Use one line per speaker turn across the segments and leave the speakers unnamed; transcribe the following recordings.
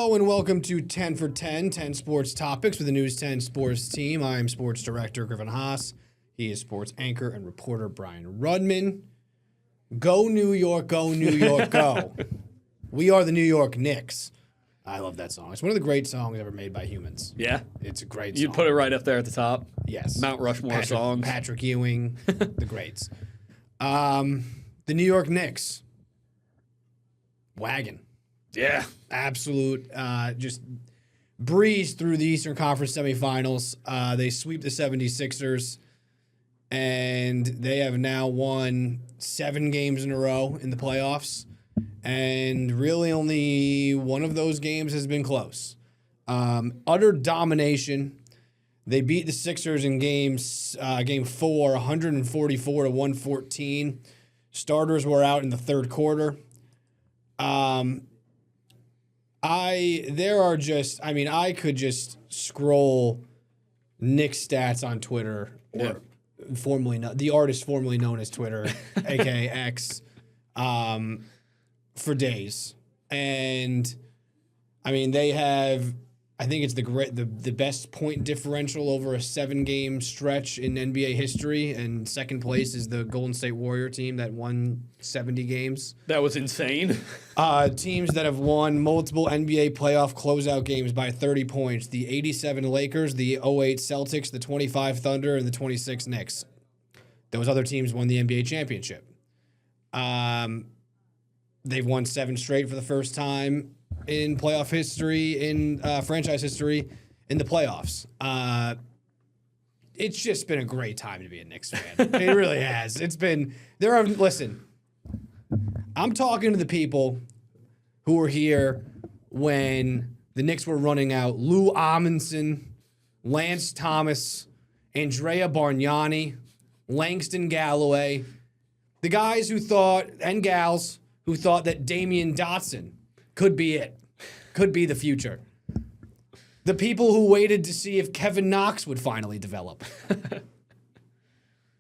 Hello and welcome to 10 for 10, 10 sports topics with the News 10 sports team. I am sports director Griffin Haas. He is sports anchor and reporter Brian Rudman. Go New York, go New York, go. We are the New York Knicks. I love that song. It's one of the great songs ever made by humans.
Yeah?
It's a great song.
You'd put it right up there at the top?
Yes.
Mount Rushmore songs.
Patrick Ewing, the greats. The New York Knicks. Wagon.
Yeah.
Absolute, just breeze through the Eastern Conference semifinals. They sweep the 76ers, and they have now won 7 games in a row in the playoffs, and really only one of those games has been close. Utter domination. They beat the Sixers in game 4, 144 to 114. Starters were out in the third quarter. I could just scroll Knicks stats on Twitter, or the artist formerly known as Twitter, aka X, for days. And I mean, they have, I think it's the best point differential over a 7-game stretch in NBA history, and second place is the Golden State Warrior team that won 70 games.
That was insane.
Teams that have won multiple NBA playoff closeout games by 30 points: the 87 Lakers, the 08 Celtics, the 25 Thunder, and the 26 Knicks. Those other teams won the NBA championship. They've won 7 straight for the first time in playoff history, in franchise history, in the playoffs. It's just been a great time to be a Knicks fan. It really has. Listen, I'm talking to the people who were here when the Knicks were running out Lou Amundsen, Lance Thomas, Andrea Bargnani, Langston Galloway, the guys who thought, and gals, who thought that Damian Dotson could be it. Could be the future. The people who waited to see if Kevin Knox would finally develop.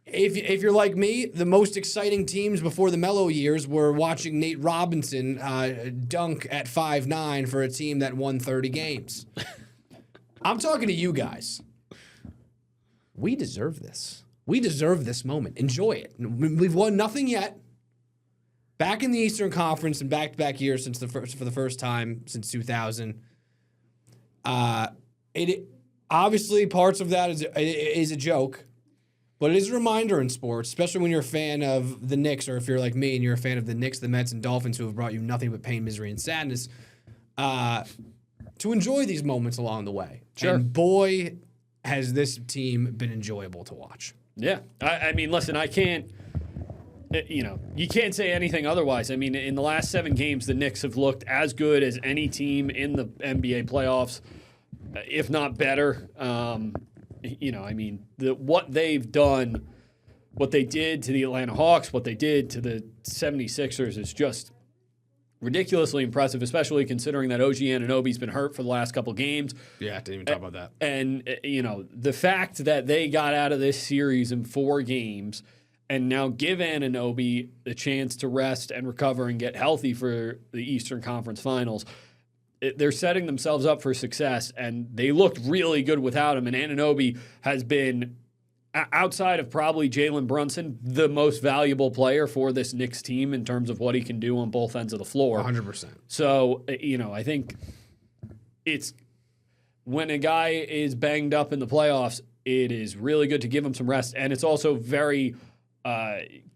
If you're like me, the most exciting teams before the Melo years were watching Nate Robinson dunk at 5'9" for a team that won 30 games. I'm talking to you guys. We deserve this. We deserve this moment. Enjoy it. We've won nothing yet. Back in the Eastern Conference and back-to-back years for the first time since 2000. Obviously, parts of that is a joke, but it is a reminder in sports, especially when you're a fan of the Knicks, or if you're like me and you're a fan of the Knicks, the Mets, and Dolphins, who have brought you nothing but pain, misery, and sadness, to enjoy these moments along the way.
Sure.
And boy, has this team been enjoyable to watch.
Yeah. I mean, listen, I can't... you can't say anything otherwise. I mean, in the last 7 games, the Knicks have looked as good as any team in the NBA playoffs, if not better. What they've done, what they did to the Atlanta Hawks, what they did to the 76ers is just ridiculously impressive, especially considering that OG Anunoby's been hurt for the last couple games.
Yeah, I didn't even talk about that.
And, the fact that they got out of this series in 4 games and now give Anunoby the chance to rest and recover and get healthy for the Eastern Conference Finals, they're setting themselves up for success, and they looked really good without him. And Anunoby has been, outside of probably Jalen Brunson, the most valuable player for this Knicks team in terms of what he can do on both ends of the floor.
100%.
So, I think it's when a guy is banged up in the playoffs, it is really good to give him some rest, and it's also very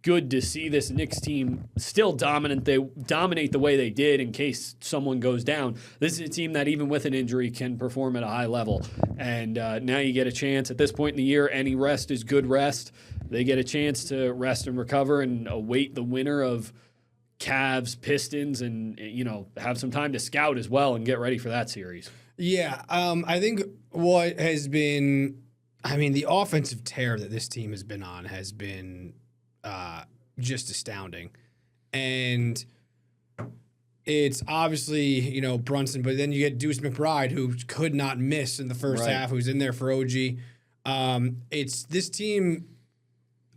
good to see this Knicks team still dominant. They dominate the way they did in case someone goes down. This is a team that even with an injury can perform at a high level. And now you get a chance at this point in the year. Any rest is good rest. They get a chance to rest and recover and await the winner of Cavs, Pistons, and have some time to scout as well and get ready for that series.
Yeah, I think what has been, the offensive tear that this team has been on has been just astounding. And it's obviously, Brunson, but then you get Deuce McBride, who could not miss in the first half, who's in there for OG. It's this team,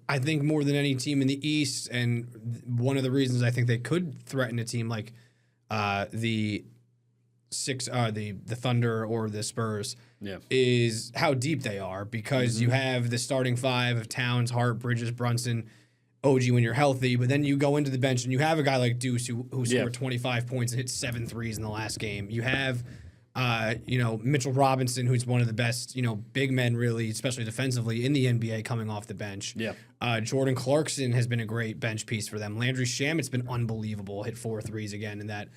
I think, more than any team in the East, and one of the reasons I think they could threaten a team like the the Thunder or the Spurs
Yeah.
is how deep they are because you have the starting five of Towns, Hart, Bridges, Brunson, OG when you're healthy, but then you go into the bench and you have a guy like Deuce who scored 25 points and hit 7 threes in the last game. You have Mitchell Robinson, who's one of the best, big men really, especially defensively in the NBA coming off the bench.
Yeah.
Jordan Clarkson has been a great bench piece for them. Landry Shamit's been unbelievable. Hit 4 threes again in that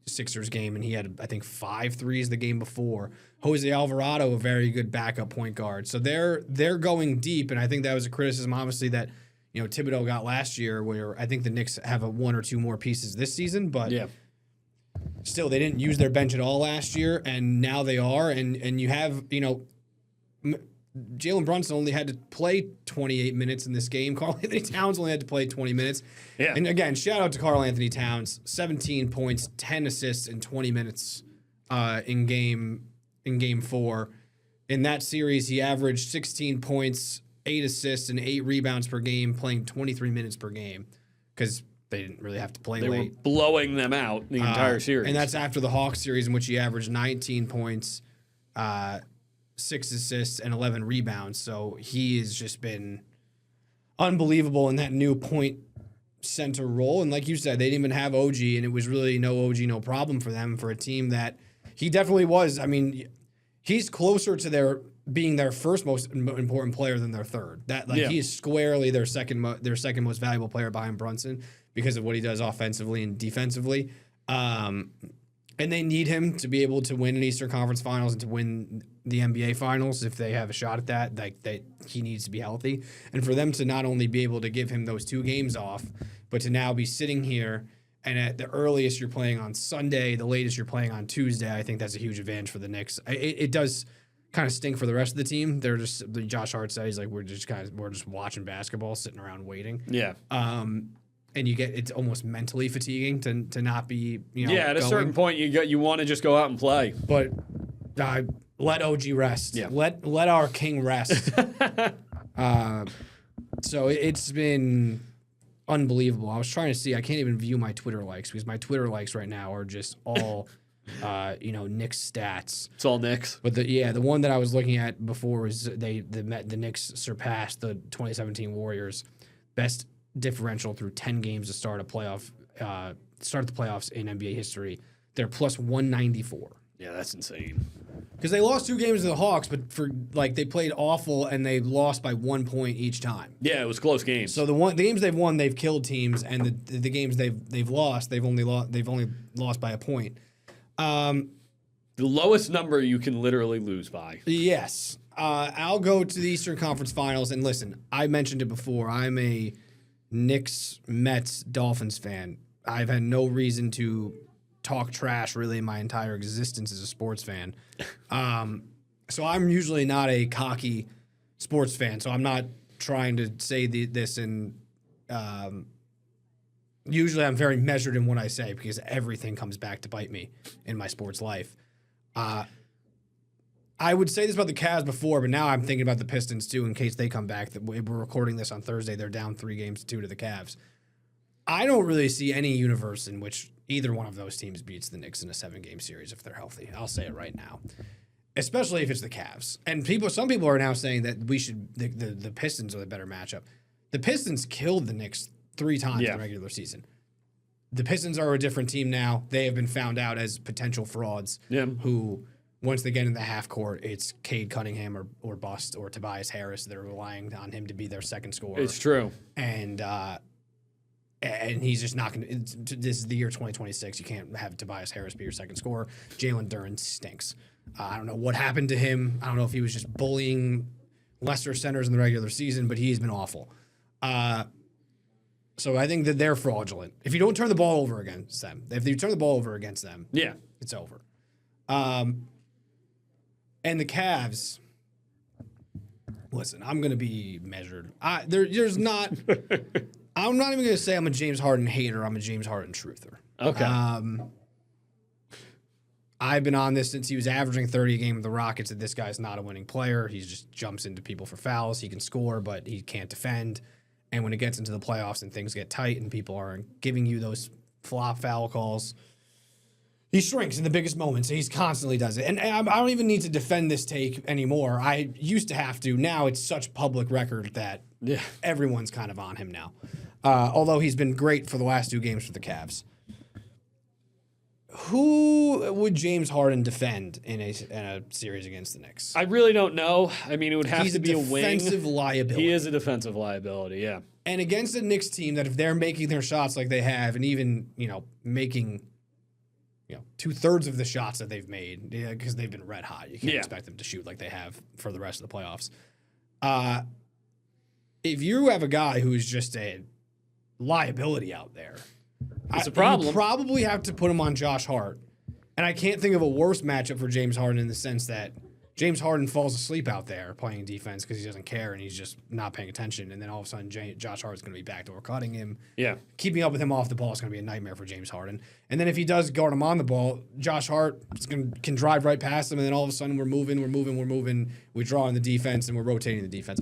Sixers game, and he had, I think, 5 threes the game before. Jose Alvarado, a very good backup point guard. So they're going deep, and I think that was a criticism, obviously, that Thibodeau got last year, where I think the Knicks have a 1 or 2 more pieces this season, but still, they didn't use their bench at all last year, and now they are. And you have, Jalen Brunson only had to play 28 minutes in this game. Karl Anthony Towns only had to play 20 minutes.
Yeah.
And again, shout out to Karl Anthony Towns, 17 points, 10 assists in 20 minutes in game 4. In that series, he averaged 16 points, 8 assists, and 8 rebounds per game, playing 23 minutes per game because they didn't really have to play
They
late.
were blowing them out the entire series.
And that's after the Hawks series, in which he averaged 19 points, 6 assists, and 11 rebounds. So he has just been unbelievable in that new point center role. And like you said, they didn't even have OG, and it was really no OG, no problem for them, for a team that he definitely was. I mean, he's closer to being their first most important player than their third. He is squarely their second most valuable player behind Brunson because of what he does offensively and defensively. And they need him to be able to win an Eastern Conference Finals and to win the NBA Finals if they have a shot at that. He needs to be healthy. And for them to not only be able to give him those 2 games off, but to now be sitting here and at the earliest you're playing on Sunday, the latest you're playing on Tuesday, I think that's a huge advantage for the Knicks. It does kind of stink for the rest of the team. They're just, Josh Hart said, he's like, we're just watching basketball, sitting around waiting.
Yeah.
And it's almost mentally fatiguing to not be,
at a certain point you want to just go out and play.
But let OG rest.
Yeah.
Let our king rest. So it's been unbelievable. I was trying to see. I can't even view my Twitter likes because my Twitter likes right now are just all, Knicks stats.
It's all Knicks.
But the one that I was looking at before was the Knicks surpassed the 2017 Warriors best differential through 10 games to start the playoffs in NBA history. They're plus 194.
Yeah, that's insane.
Because they lost 2 games to the Hawks, but they played awful and they lost by 1 point each time.
Yeah, it was close games.
So the games they've won, they've killed teams, and the games they've lost, they've only lost by a point.
The lowest number you can literally lose by.
Yes. I'll go to the Eastern Conference Finals, and listen, I mentioned it before. I'm a Knicks, Mets, Dolphins fan. I've had no reason to talk trash really in my entire existence as a sports fan. So I'm usually not a cocky sports fan, so I'm not trying to say this and usually I'm very measured in what I say because everything comes back to bite me in my sports life. I would say this about the Cavs before, but now I'm thinking about the Pistons too in case they come back. We're recording this on Thursday. They're down 3-2 to the Cavs. I don't really see any universe in which either one of those teams beats the Knicks in a 7-game series if they're healthy. I'll say it right now, especially if it's the Cavs. And some people are now saying that the Pistons are the better matchup. The Pistons killed the Knicks 3 times in the regular season. The Pistons are a different team now. They have been found out as potential frauds who, once they get in the half court, it's Cade Cunningham or bust or Tobias Harris. They're relying on him to be their second scorer.
It's true.
And he's just not going to. This is the year 2026. You can't have Tobias Harris be your second scorer. Jalen Duren stinks. I don't know what happened to him. I don't know if he was just bullying lesser centers in the regular season, but he's been awful. So I think that they're fraudulent. If you don't turn the ball over against them, if you turn the ball over against them, it's over. And the Cavs. Listen, I'm going to be measured. There's not. I'm not even going to say I'm a James Harden hater. I'm a James Harden truther.
Okay.
I've been on this since he was averaging 30 a game with the Rockets that this guy's not a winning player. He just jumps into people for fouls. He can score, but he can't defend. And when it gets into the playoffs and things get tight and people aren't giving you those flop foul calls, He shrinks in the biggest moments. He constantly does it. And I don't even need to defend this take anymore. I used to have to. Now it's such public record that everyone's kind of on him now. Although he's been great for the last 2 games for the Cavs. Who would James Harden defend in a series against the Knicks?
I really don't know. I mean, it would have to be a wing.
He's a defensive liability.
He is a defensive liability, yeah.
And against a Knicks team that if they're making their shots like they have and even, making 2/3 of the shots that they've made, because they've been red hot. You can't expect them to shoot like they have for the rest of the playoffs. If you have a guy who's just a liability out there,
it's a problem.
You probably have to put him on Josh Hart. And I can't think of a worse matchup for James Harden in the sense that James Harden falls asleep out there playing defense because he doesn't care and he's just not paying attention. And then all of a sudden, Josh Hart's going to be backdoor cutting him.
Yeah.
Keeping up with him off the ball is going to be a nightmare for James Harden. And then if he does guard him on the ball, Josh Hart can drive right past him. And then all of a sudden, we're moving. We draw on the defense and we're rotating the defense.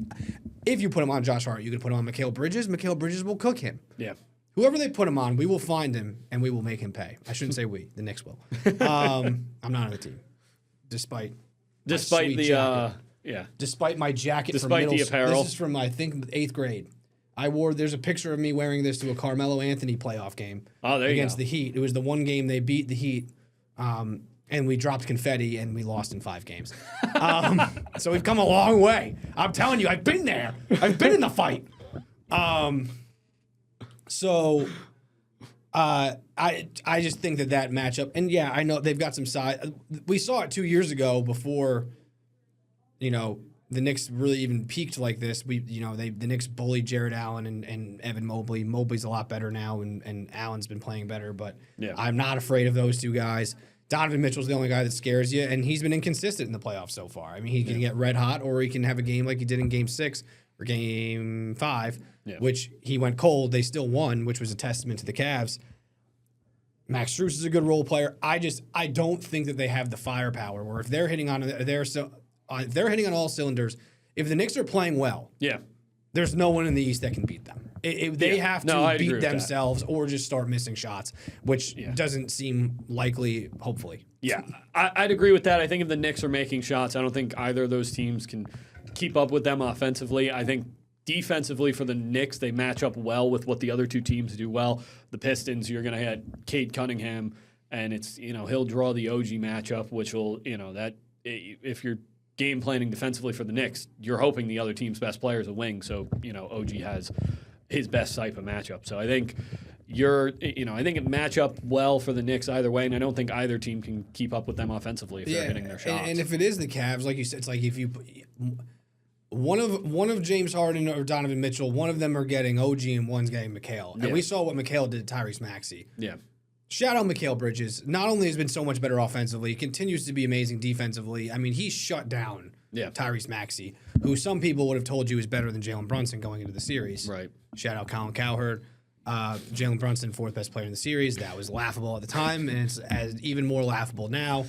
If you put him on Josh Hart, you can put him on Mikal Bridges. Mikal Bridges will cook him.
Yeah.
Whoever they put him on, we will find him and we will make him pay. I shouldn't say we. The Knicks will. I'm not on the team, despite Despite my jacket,
despite the apparel.
This is from I think 8th grade. There's a picture of me wearing this to a Carmelo Anthony playoff game against the Heat. It was the one game they beat the Heat, and we dropped confetti and we lost in 5 games. So we've come a long way. I'm telling you, I've been there. I've been in the fight. So I just think that matchup, and yeah, I know they've got some size. We saw it 2 years ago before, the Knicks really even peaked like this. The Knicks bullied Jared Allen and Evan Mobley. Mobley's a lot better now, and Allen's been playing better, but I'm not afraid of those 2 guys. Donovan Mitchell's the only guy that scares you, and he's been inconsistent in the playoffs so far. I mean, he can get red hot, or he can have a game like he did in Game 6 or Game 5, which he went cold. They still won, which was a testament to the Cavs. Max Strus is a good role player. I don't think that they have the firepower where if they're hitting on all cylinders, if the Knicks are playing well, there's no one in the East that can beat them. They have to beat themselves or just start missing shots, which doesn't seem likely, hopefully.
Yeah, I'd agree with that. I think if the Knicks are making shots, I don't think either of those teams can keep up with them offensively. I think defensively for the Knicks, they match up well with what the other 2 teams do well. The Pistons, you're going to have Cade Cunningham, and it's, he'll draw the OG matchup, which will, that if you're game planning defensively for the Knicks, you're hoping the other team's best player is a wing. So, OG has his best type of matchup. So I think I think it match up well for the Knicks either way, and I don't think either team can keep up with them offensively if they're hitting their shots.
And if it is the Cavs, like you said, it's like if you one of James Harden or Donovan Mitchell, one of them are getting OG and one's getting Mikal. And we saw what Mikal did to Tyrese Maxey.
Yeah.
Shout out Mikal Bridges. Not only has been so much better offensively, he continues to be amazing defensively. I mean, he shut down Tyrese Maxey, who some people would have told you is better than Jalen Brunson going into the series.
Right.
Shout out Colin Cowherd. Jalen Brunson, 4th best player in the series. That was laughable at the time, and it's even more laughable now.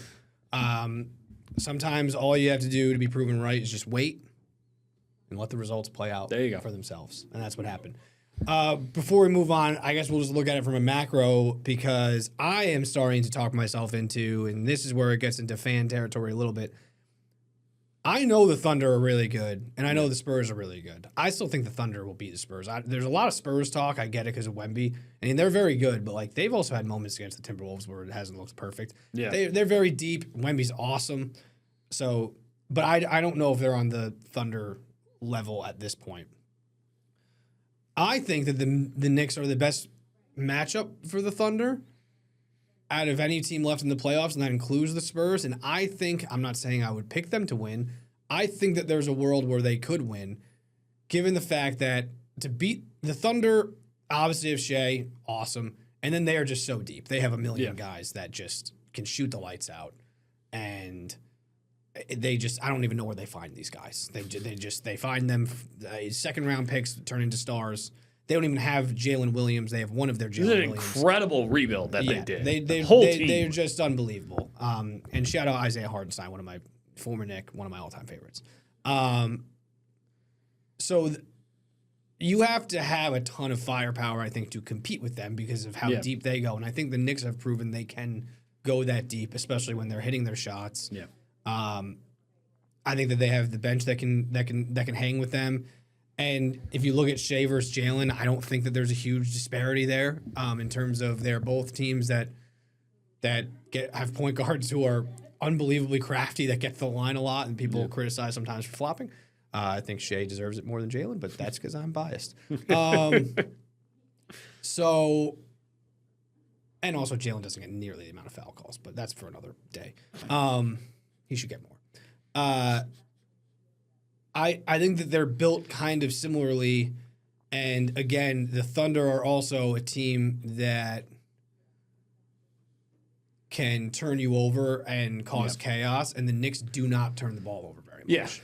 Sometimes all you have to do to be proven right is just wait and let the results play out for themselves. And that's what happened. Before we move on, I guess we'll just look at it from a macro because I am starting to talk myself into, and this is where it gets into fan territory a little bit. I know the Thunder are really good, and I know the Spurs are really good. I still think the Thunder will beat the Spurs. There's a lot of Spurs talk. I get it because of Wemby. I mean, they're very good, but they've also had moments against the Timberwolves where it hasn't looked perfect. Yeah. They're very deep. Wemby's awesome. So, but I don't know if they're on the Thunder level at this point. I think that the Knicks are the best matchup for the Thunder out of any team left in the playoffs, and that includes the Spurs. And I think, I'm not saying I would pick them to win. I think that there's a world where they could win, given the fact that to beat the Thunder, obviously have Shea, awesome. And then they are just so deep. They have a million guys that just can shoot the lights out. And I don't even know where they find these guys. They find them, 2nd-round picks turn into stars. They don't even have Jalen Williams. They have one of their Jalen Williams.
It's an incredible rebuild that they did.
The whole team. They're just unbelievable. And shout out Isaiah Hartenstein, one of my former Knick, one of my all-time favorites. So you have to have a ton of firepower, I think, to compete with them because of how deep they go. And I think the Knicks have proven they can go that deep, especially when they're hitting their shots.
Yeah.
I think that they have the bench that can hang with them. And if you look at Shea versus Jalen, I don't think that there's a huge disparity there in terms of they're both teams that have point guards who are unbelievably crafty, that get to the line a lot, and people criticize sometimes for flopping. I think Shea deserves it more than Jalen, but that's because I'm biased. So, and also Jalen doesn't get nearly the amount of foul calls, but that's for another day. He should get more. I think that they're built kind of similarly, and again, the Thunder are also a team that can turn you over and cause chaos, and the Knicks do not turn the ball over very much.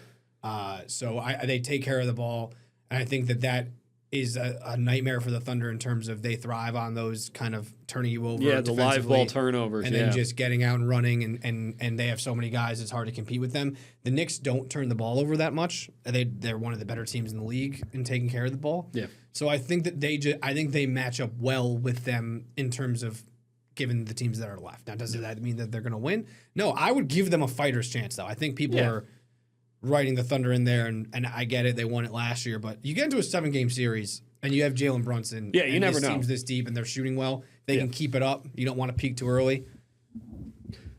So they take care of the ball, and I think that is a nightmare for the Thunder in terms of they thrive on those kind of turning you over.
Yeah, the live ball turnovers.
And then just getting out and running, and they have so many guys, it's hard to compete with them. The Knicks don't turn the ball over that much. They're one of the better teams in the league in taking care of the ball.
Yeah.
So I think that they match up well with them in terms of given the teams that are left. Now, does that mean that they're going to win? No, I would give them a fighter's chance, though. I think people are writing the Thunder in there, and I get it. They won it last year, but you get into a 7-game series, and you have Jalen Brunson.
Yeah, you never know.
This team's this deep, and they're shooting well. They can keep it up. You don't want to peak too early.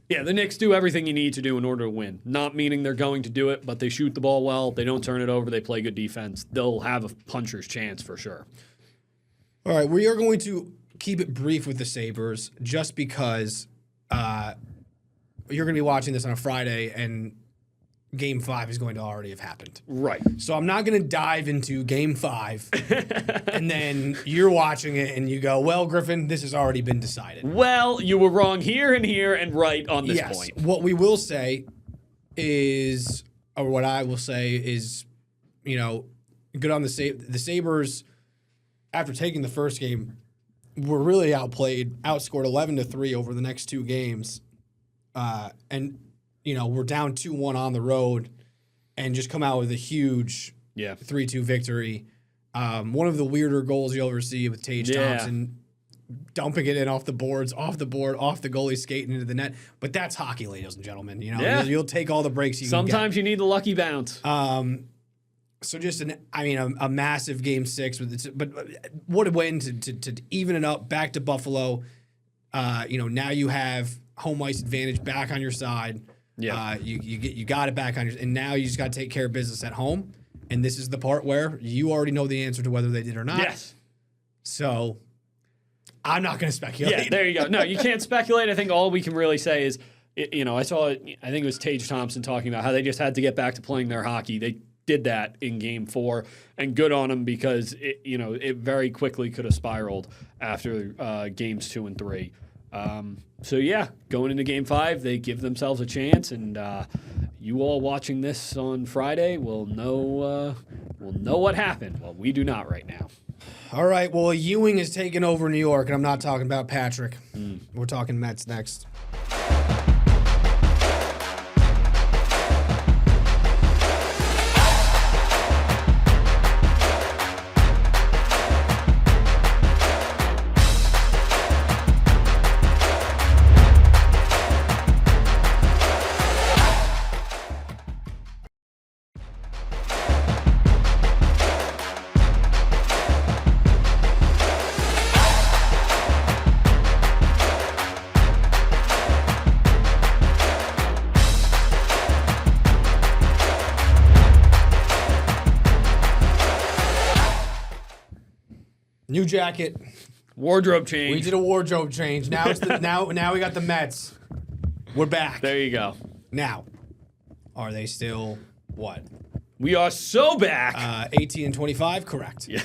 Yeah, the Knicks do everything you need to do in order to win. Not meaning they're going to do it, but they shoot the ball well. They don't turn it over. They play good defense. They'll have a puncher's chance for sure.
All right, we are going to keep it brief with the Sabres just because you're going to be watching this on a Friday, and Game 5 is going to already have happened.
Right.
So I'm not going to dive into Game 5, and then you're watching it, and you go, well, Griffin, this has already been decided.
Well, you were wrong here and right on this point.
What we will say is, or what I will say is, good on the Sabres, after taking the first game, were really outplayed, outscored 11-3 over the next 2 games. And we're down 2-1 on the road and just come out with a huge 3-2 victory. One of the weirder goals you'll ever see with Tage Thompson dumping it in off the boards, off the goalie skating into the net. But that's hockey, ladies and gentlemen. You'll take all the breaks you can get.
Sometimes you need the lucky bounce.
So just a massive Game 6 but what a win to even it up back to Buffalo. Now you have home ice advantage back on your side.
Yeah.
You got it back on your, and now you just got to take care of business at home. And this is the part where you already know the answer to whether they did or not.
Yes.
So I'm not going to speculate.
Yeah, there you go. No, you can't speculate. I think all we can really say is, I think it was Tage Thompson talking about how they just had to get back to playing their hockey. They did that in Game 4, and good on them because it very quickly could have spiraled after Games 2 and 3. Going into Game 5, they give themselves a chance, and you all watching this on Friday will know what happened. Well, we do not right now.
All right. Well, Ewing is taking over New York, and I'm not talking about Patrick. We're talking Mets next. New jacket.
Wardrobe change.
We did a wardrobe change. Now it's now we got the Mets. We're back.
There you go.
Now, are they still what?
We are so back.
18-25, correct.
Yeah.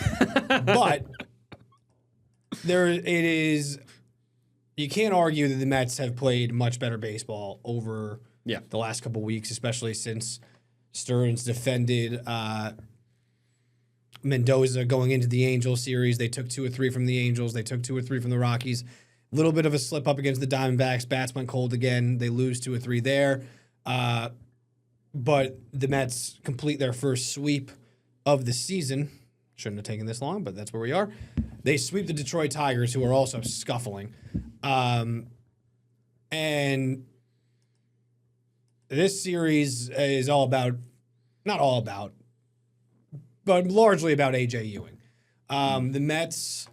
But it is. You can't argue that the Mets have played much better baseball over the last couple weeks, especially since Stearns defended Mendoza going into the Angels series. They took 2 or 3 from the Angels. They took 2 or 3 from the Rockies. A little bit of a slip up against the Diamondbacks. Bats went cold again. They lose 2 or 3 there. But the Mets complete their first sweep of the season. Shouldn't have taken this long, but that's where we are. They sweep the Detroit Tigers, who are also scuffling. And this series is all about, not all about, but largely about A.J. Ewing. The Mets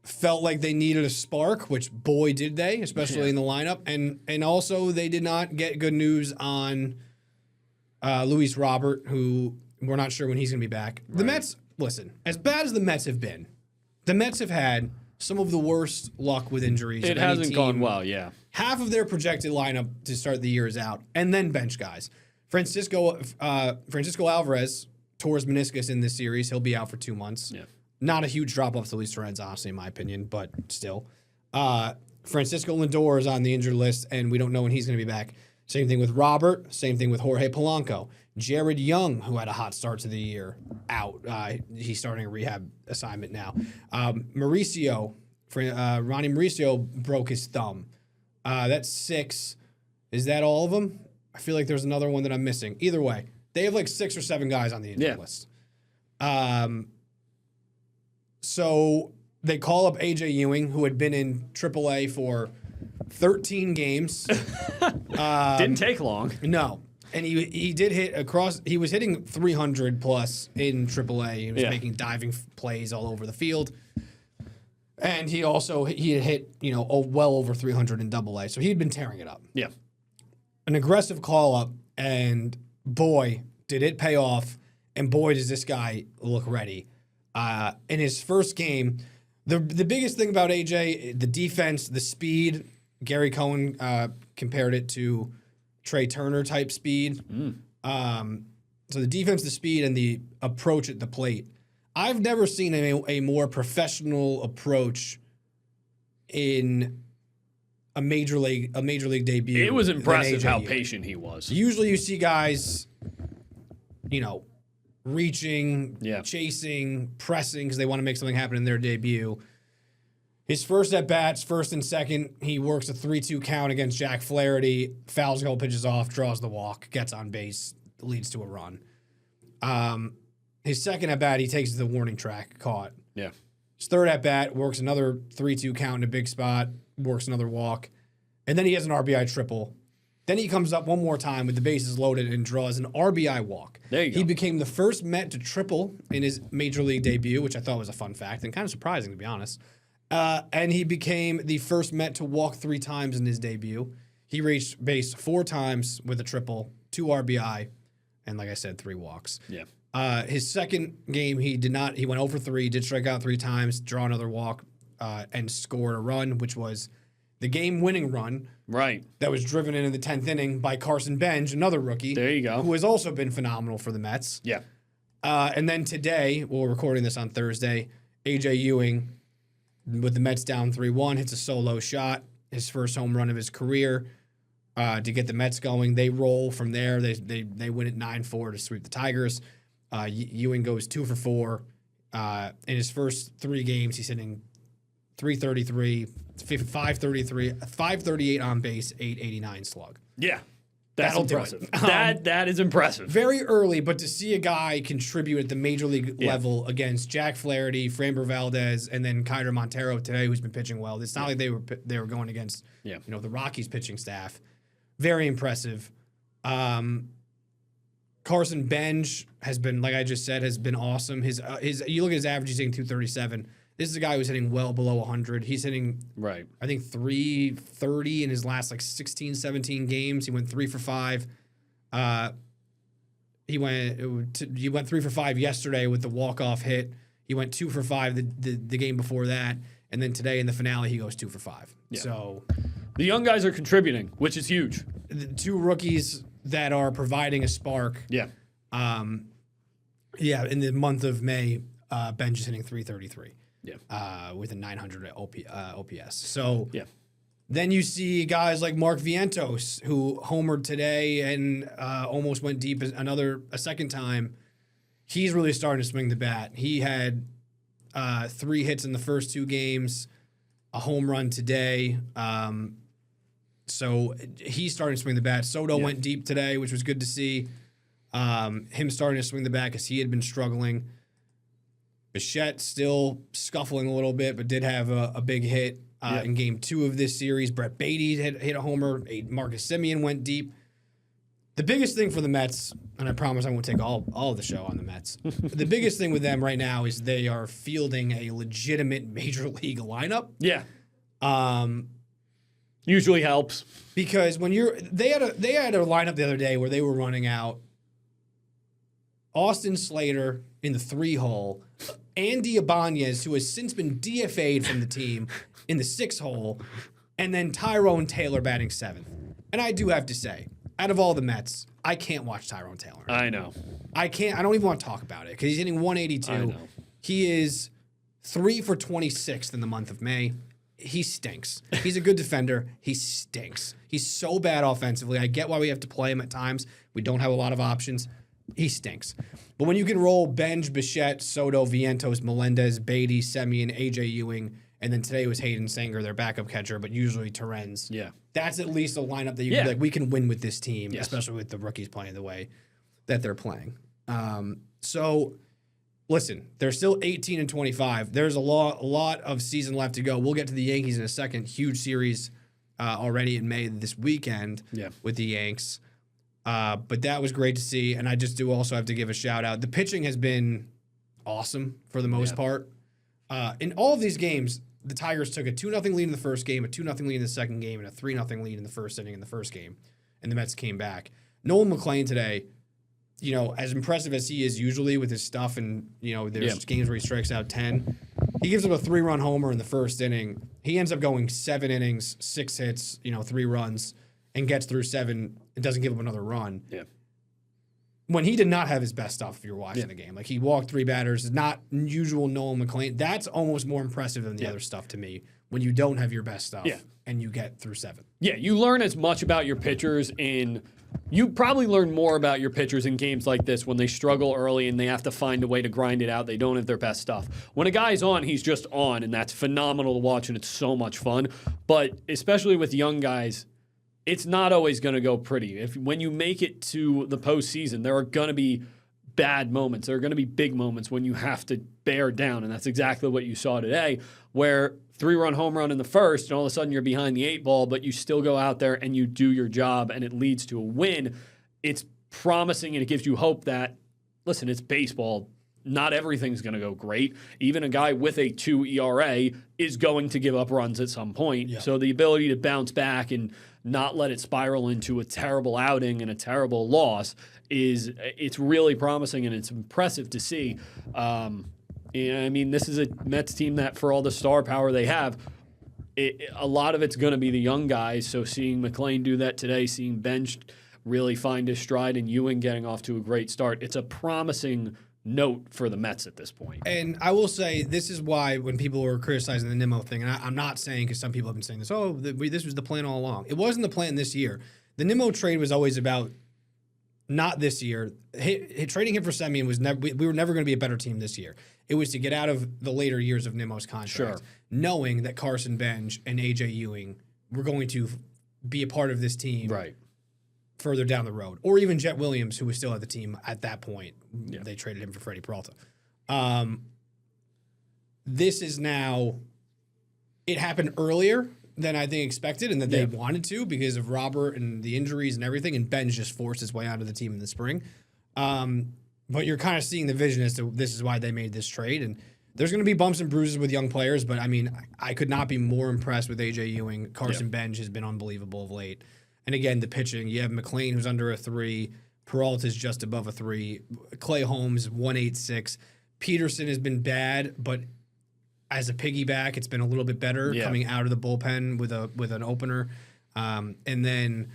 felt like they needed a spark, which boy did they, especially in the lineup. And also they did not get good news on Luis Robert, who we're not sure when he's going to be back. Right. The Mets, listen, as bad as the Mets have been, the Mets have had some of the worst luck with injuries.
It hasn't gone well, yeah.
Half of their projected lineup to start the year is out, and then bench guys. Francisco Alvarez tore his meniscus in this series. He'll be out for 2 months. Yeah. Not a huge drop-off to Luis Torrens, honestly, in my opinion, but still. Francisco Lindor is on the injured list, and we don't know when he's going to be back. Same thing with Robert. Same thing with Jorge Polanco. Jared Young, who had a hot start to the year, out. He's starting a rehab assignment now. Ronnie Mauricio broke his thumb. That's 6. Is that all of them? I feel like there's another one that I'm missing. Either way, they have like 6 or 7 guys on the injured list. So they call up A.J. Ewing, who had been in AAA for 13 games.
Didn't take long.
No. And he did hit across. He was hitting 300 plus in AAA. He was making diving plays all over the field. And he had hit, well over 300 in AA. So he had been tearing it up.
Yeah.
An aggressive call up, and boy, did it pay off. And boy, does this guy look ready. In his first game, the biggest thing about AJ, the defense, the speed. Gary Cohen compared it to Trey Turner type speed. So the defense, the speed, and the approach at the plate. I've never seen a more professional approach in a major league debut.
It was impressive how patient he was.
Usually you see guys, reaching, chasing, pressing because they want to make something happen in their debut. His first at-bats, first and second, he works a 3-2 count against Jack Flaherty, fouls a couple pitches off, draws the walk, gets on base, leads to a run. His second at-bat, he takes the warning track, caught.
Yeah.
His third at-bat, works another 3-2 count in a big spot, works another walk. And then he has an RBI triple. Then he comes up one more time with the bases loaded and draws an RBI walk.
There you go.
He became the first Met to triple in his major league debut, which I thought was a fun fact and kind of surprising, to be honest. And he became the first Met to walk 3 times in his debut. He reached base 4 times with a triple, 2 RBI, and like I said, 3 walks.
Yeah.
His second game, he went 0 for 3, did strike out 3 times, draw another walk, and scored a run, which was the game-winning run.
Right.
That was driven in the 10th inning by Carson Benj, another rookie.
There you go.
Who has also been phenomenal for the Mets.
Yeah.
And then today, we're recording this on Thursday, A.J. Ewing, with the Mets down 3-1, hits a solo shot, his first home run of his career to get the Mets going. They roll from there. They win at 9-4 to sweep the Tigers. Ewing goes 2 for 4. In his first 3 games, he's hitting 333, 533, 538 on base, 889 slug.
Yeah. That's
That'll
impressive. That is impressive.
Very early, but to see a guy contribute at the major league level against Jack Flaherty, Framber Valdez, and then Kiner Montero today, who's been pitching well. It's not like they were going against the Rockies pitching staff. Very impressive. Carson Benj has been, like I just said, has been awesome. His you look at his average, he's hitting 237. This is a guy who's hitting well below 100. He's hitting, I think, 330 in his last 16, 17 games. He went 3 for 5. He went 3 for 5 yesterday with the walk-off hit. He went 2 for 5 the game before that. And then today in the finale, he goes 2 for 5. Yeah. So
the young guys are contributing, which is huge.
The 2 rookies that are providing a spark.
Yeah.
In the month of May, Benj is hitting 333.
Yeah.
With a 900 OPS. So then you see guys like Mark Vientos, who homered today and almost went deep a second time. He's really starting to swing the bat. He had 3 hits in the first 2 games, a home run today. So he's starting to swing the bat. Soto went deep today, which was good to see. Him starting to swing the bat because he had been struggling. Bichette still scuffling a little bit, but did have a big hit. in Game 2 of this series. Brett Beatty hit a homer. Marcus Semien went deep. The biggest thing for the Mets, and I promise I won't take all of the show on the Mets, the biggest thing with them right now is they are fielding a legitimate major league lineup.
Yeah. Usually helps.
Because when they had a lineup the other day where they were running out Austin Slater in the 3-hole, Andy Ibanez, who has since been DFA'd from the team, in the 6-hole, and then Tyrone Taylor batting 7th. And I do have to say, out of all the Mets, I can't watch Tyrone Taylor.
I know.
I can't. I don't even want to talk about it because he's hitting 182.
I know.
He is 3 for 26 in the month of May. He stinks. He's a good defender. He stinks. He's so bad offensively. I get why we have to play him at times. We don't have a lot of options. He stinks. But when you can roll Benj, Bichette, Soto, Vientos, Melendez, Beatty, Semien, AJ Ewing, and then today was Hayden Sanger, their backup catcher, but usually Terrens.
Yeah.
That's at least a lineup that you can be like, we can win with this team, especially with the rookies playing the way that they're playing. So, listen, they're still 18 and 25. There's a lot of season left to go. We'll get to the Yankees in a second. Huge series already in May this weekend with the Yanks. But that was great to see, and I just do also have to give a shout-out. The pitching has been awesome for the most part. In all of these games, the Tigers took a 2-0 lead in the first game, a 2-0 lead in the second game, and a 3-0 lead in the first inning in the first game, and the Mets came back. Nolan McLean today, as impressive as he is usually with his stuff, and, there's games where he strikes out 10, he gives up a 3-run homer in the first inning. He ends up going 7 innings, 6 hits, 3 runs, and gets through 7 and doesn't give up another run. Yeah. When he did not have his best stuff, if you're watching the game. Like, he walked 3 batters, not usual Nolan McLean. That's almost more impressive than the other stuff to me, when you don't have your best stuff and you get through 7.
Yeah, you learn as much about your pitchers you probably learn more about your pitchers in games like this when they struggle early and they have to find a way to grind it out. They don't have their best stuff. When a guy's on, he's just on, and that's phenomenal to watch, and it's so much fun. But especially with young guys, it's not always going to go pretty. When you make it to the postseason, there are going to be bad moments. There are going to be big moments when you have to bear down, and that's exactly what you saw today, where 3-run home run in the first, and all of a sudden you're behind the 8 ball, but you still go out there and you do your job, and it leads to a win. It's promising, and it gives you hope that, listen, it's baseball. Not everything's going to go great. Even a guy with a 2 ERA is going to give up runs at some point. Yeah. So the ability to bounce back and not let it spiral into a terrible outing and a terrible loss it's really promising, and it's impressive to see. This is a Mets team that, for all the star power they have, a lot of it's going to be the young guys. So seeing McLean do that today, seeing Bench really find his stride, and Ewing getting off to a great start, it's a promising note for the Mets at this point.
And I will say, this is why when people were criticizing the Nimmo thing, and I'm not saying, because some people have been saying this, this was the plan all along. It wasn't the plan this year. The Nimmo trade was always about, not this year. Trading him for Semien was never. We were never going to be a better team this year. It was to get out of the later years of Nimmo's contract, knowing that Carson Bench and AJ Ewing were going to be a part of this team further down the road, or even Jet Williams, who was still at the team at that point. Yeah. They traded him for Freddie Peralta. This is now. It happened earlier than I think expected, and that they wanted to because of Robert and the injuries and everything, and Ben's just forced his way onto the team in the spring. But you're kind of seeing the vision as to this is why they made this trade, and there's going to be bumps and bruises with young players, but I could not be more impressed with AJ Ewing. Carson Bench has been unbelievable of late. And again, the pitching, you have McLean, who's under a 3, Peralta's just above a 3, Clay Holmes 186. Peterson has been bad, but as a piggyback, it's been a little bit better coming out of the bullpen with an opener. And then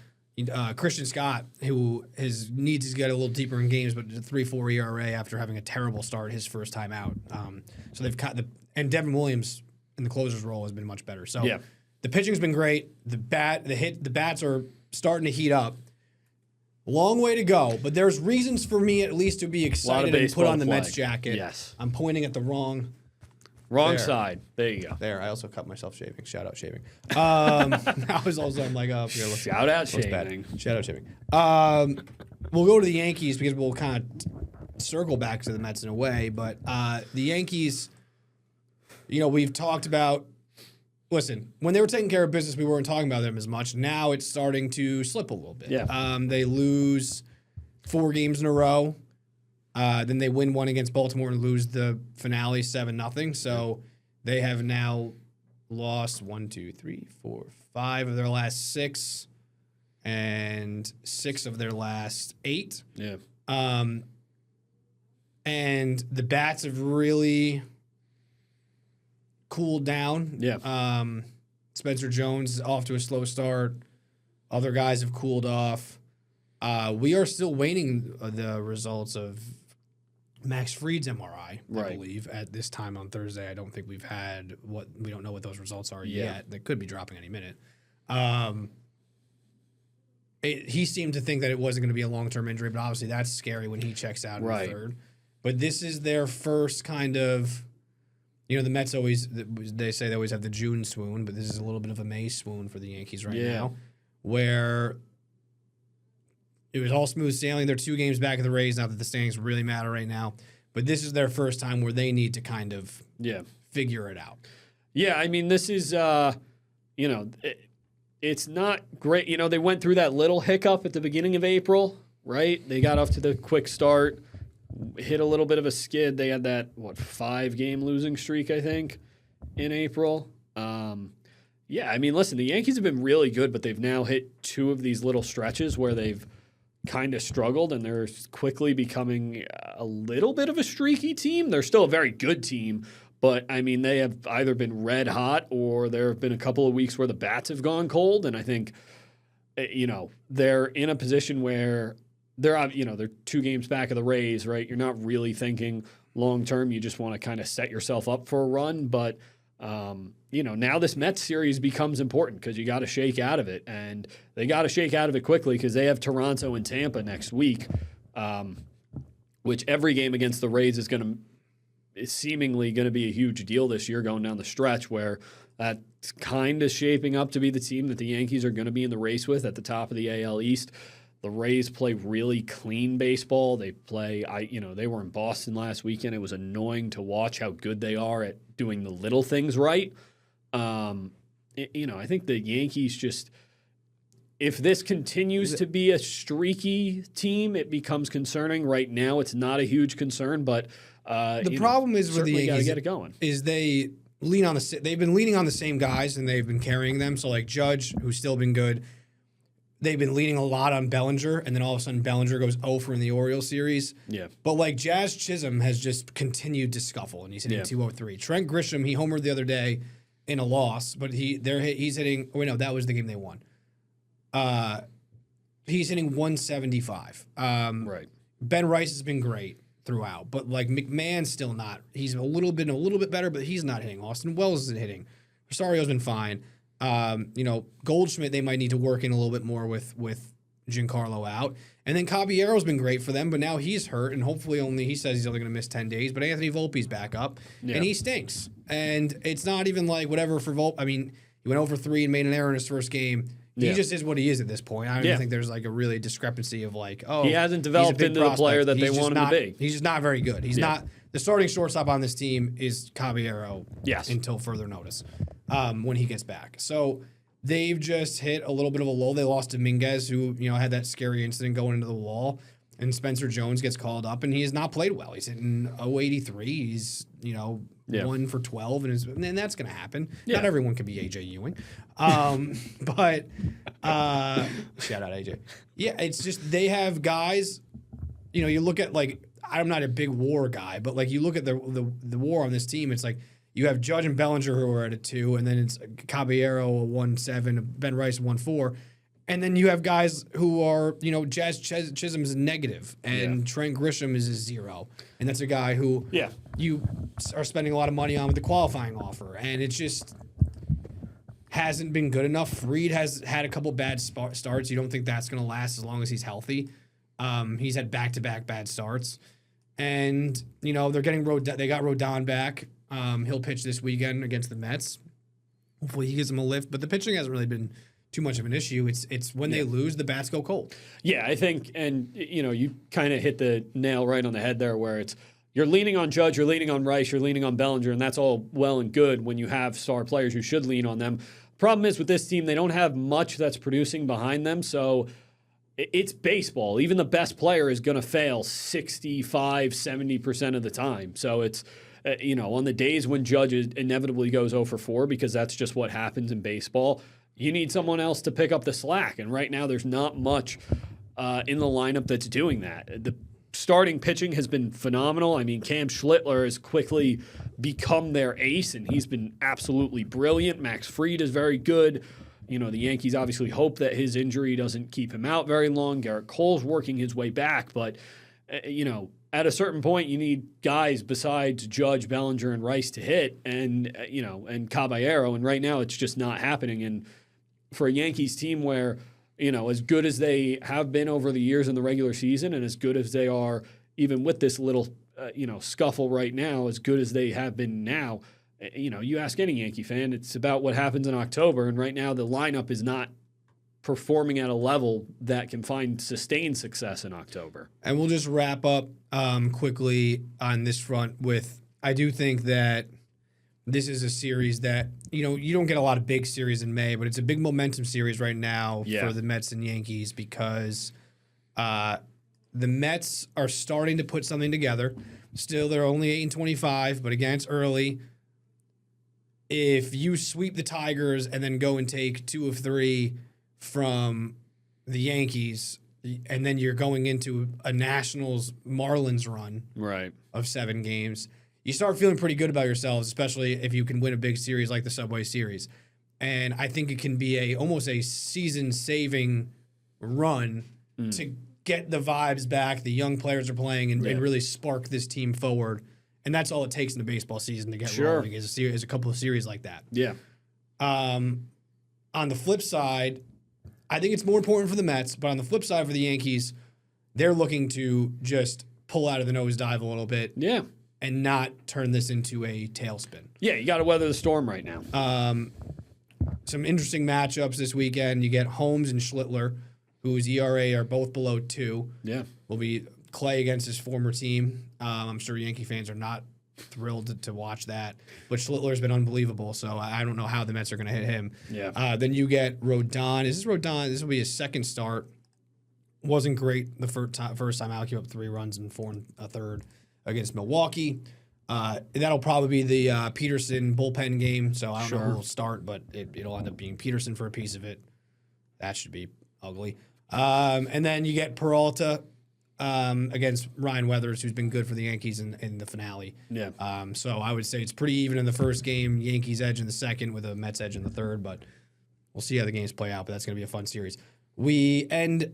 Christian Scott, who needs to get a little deeper in games, but a 3.4 ERA after having a terrible start his first time out. So they've got and Devin Williams in the closer's role has been much better. So the pitching's been great. The bats are starting to heat up. Long way to go, but there's reasons for me at least to be excited and put on the Mets jacket. Yes. I'm pointing at the wrong
side. There you go.
There. I also cut myself shaving. Shout out shaving. I was also, I'm like,
shout out shaving.
Shout out shaving. We'll go to the Yankees because we'll kind of circle back to the Mets in a way. But the Yankees, we've talked about listen, when they were taking care of business, we weren't talking about them as much. Now it's starting to slip a little bit.
Yeah.
They lose 4 games in a row. Then they win one against Baltimore and lose the finale 7-0. So they have now lost 5 of their last 6 and 6 of their last 8.
Yeah.
And the bats have really cooled down.
Yeah.
Spencer Jones is off to a slow start. Other guys have cooled off. We are still waiting the results of Max Fried's MRI, I believe, at this time on Thursday. I don't think we don't know what those results are yet. They could be dropping any minute. He seemed to think that it wasn't going to be a long-term injury, but obviously that's scary when he checks out in the third. But this is their first kind of, the Mets they say they always have the June swoon, but this is a little bit of a May swoon for the Yankees right now, where it was all smooth sailing. They're 2 games back of the Rays, not that the standings really matter right now. But this is their first time where they need to kind of figure it out.
Yeah, I mean, this is, it's not great. They went through that little hiccup at the beginning of April, right? They got off to the quick start, hit a little bit of a skid. They had that, 5-game losing streak, I think, in April. Yeah, I mean, listen, the Yankees have been really good, but they've now hit 2 of these little stretches where they've kind of struggled, and they're quickly becoming a little bit of a streaky team. They're still a very good team, but, I mean, they have either been red hot or there have been a couple of weeks where the bats have gone cold, and I think, they're in a position where they're 2 games back of the Rays, right? You're not really thinking long-term. You just want to kind of set yourself up for a run, but now this Mets series becomes important because you got to shake out of it, and they got to shake out of it quickly because they have Toronto and Tampa next week, which every game against the Rays is seemingly going to be a huge deal this year going down the stretch, where that's kind of shaping up to be the team that the Yankees are going to be in the race with at the top of the AL East. The Rays play really clean baseball. They play, they were in Boston last weekend. It was annoying to watch how good they are at doing the little things right. I think the Yankees just, if this continues to be a streaky team, it becomes concerning. Right now, it's not a huge concern, but
the problem is with the Yankees
gotta get it going.
Is they've been leaning on the same guys and they've been carrying them. So like Judge, who's still been good. They've been leaning a lot on Bellinger, and then all of a sudden Bellinger goes 0 for in the Orioles series. Yeah. But like Jazz Chisholm has just continued to scuffle, and he's hitting 203. Trent Grisham, he homered the other day in a loss, but he's hitting. Oh, wait, no, that was the game they won. He's hitting 175.
Right.
Ben Rice has been great throughout, but like McMahon's still not. He's a little bit better, but he's not hitting. Austin Wells isn't hitting. Rosario's been fine. Goldschmidt, they might need to work in a little bit more with Giancarlo out. And then Caballero's been great for them, but now he's hurt, and hopefully he says he's only going to miss 10 days, but Anthony Volpe's back up, and he stinks. And it's not even like whatever for Volpe. I mean, he went over 3 and made an error in his first game. He just is what he is at this point. I don't think there's like a really discrepancy of like,
he hasn't developed into the player that they want him to be.
He's just not very good. He's not. The starting shortstop on this team is Caballero until further notice. When he gets back. So they've just hit a little bit of a lull. They lost Dominguez, who, had that scary incident going into the wall. And Spencer Jones gets called up, and he has not played well. He's hitting 083. He's, 1 for 12, and that's going to happen. Yeah. Not everyone can be A.J. Ewing. But shout out A.J. Yeah, it's just they have guys, you look at, like, I'm not a big WAR guy, but, like, you look at the WAR on this team, it's like, you have Judge and Bellinger who are at a 2, and then it's Caballero a 1.7, Ben Rice 1.4, and then you have guys who are, Jazz Chisholm is negative, and Trent Grisham is a 0, and that's a guy who you are spending a lot of money on with the qualifying offer, and it just hasn't been good enough. Fried has had a couple bad starts. You don't think that's going to last as long as he's healthy. He's had back-to-back bad starts, and they're getting they got Rodon back. He'll pitch this weekend against the Mets. Hopefully he gives them a lift, but the pitching hasn't really been too much of an issue. It's when they lose, the bats go cold.
Yeah, I think, and you kind of hit the nail right on the head there, where it's you're leaning on Judge, you're leaning on Rice, you're leaning on Bellinger, and that's all well and good when you have star players who should lean on them. Problem is with this team, they don't have much that's producing behind them, so it's baseball. Even the best player is going to fail 65, 70% of the time. So it's, on the days when Judge inevitably goes 0 for 4, because that's just what happens in baseball, you need someone else to pick up the slack. And right now, there's not much in the lineup that's doing that. The starting pitching has been phenomenal. I mean, Cam Schlittler has quickly become their ace, and he's been absolutely brilliant. Max Fried is very good. The Yankees obviously hope that his injury doesn't keep him out very long. Garrett Cole's working his way back, but, at a certain point, you need guys besides Judge, Bellinger, and Rice to hit, and Caballero, and right now it's just not happening. And for a Yankees team where, as good as they have been over the years in the regular season, and as good as they are even with this little, scuffle right now, as good as they have been now, you ask any Yankee fan, it's about what happens in October, and right now the lineup is not performing at a level that can find sustained success in October.
And we'll just wrap up quickly on this front with, I do think that this is a series that, you don't get a lot of big series in May, but it's a big momentum series right now for the Mets and Yankees, because the Mets are starting to put something together. Still, they're only 8-25, but again, it's early. If you sweep the Tigers and then go and take 2 of 3 from the Yankees, and then you're going into a Nationals-Marlins run of 7 games, you start feeling pretty good about yourselves, especially if you can win a big series like the Subway Series. And I think it can be almost a season-saving run to get the vibes back. The young players are playing and really spark this team forward. And that's all it takes in the baseball season to get rolling is a couple of series like that.
Yeah.
On the flip side, I think it's more important for the Mets, but on the flip side for the Yankees, they're looking to just pull out of the nosedive a little bit.
Yeah.
And not turn this into a tailspin.
Yeah, you got to weather the storm right now.
Some interesting matchups this weekend. You get Holmes and Schlittler, whose ERA are both below 2.
Yeah.
Will be Clay against his former team. I'm sure Yankee fans are not thrilled to watch that. But Schlittler's been unbelievable, so I don't know how the Mets are going to hit him.
Yeah.
Then you get Rodon. This will be his second start. Wasn't great the first time out. Gave up 3 runs and 4 1/3 against Milwaukee. That'll probably be the Peterson bullpen game, so I don't know who will start, but it'll end up being Peterson for a piece of it. That should be ugly. And then you get Peralta against Ryan Weathers, who's been good for the Yankees in the finale.
Yeah.
So I would say it's pretty even in the first game. Yankees edge in the second with a Mets edge in the third, but we'll see how the games play out, but that's going to be a fun series. We end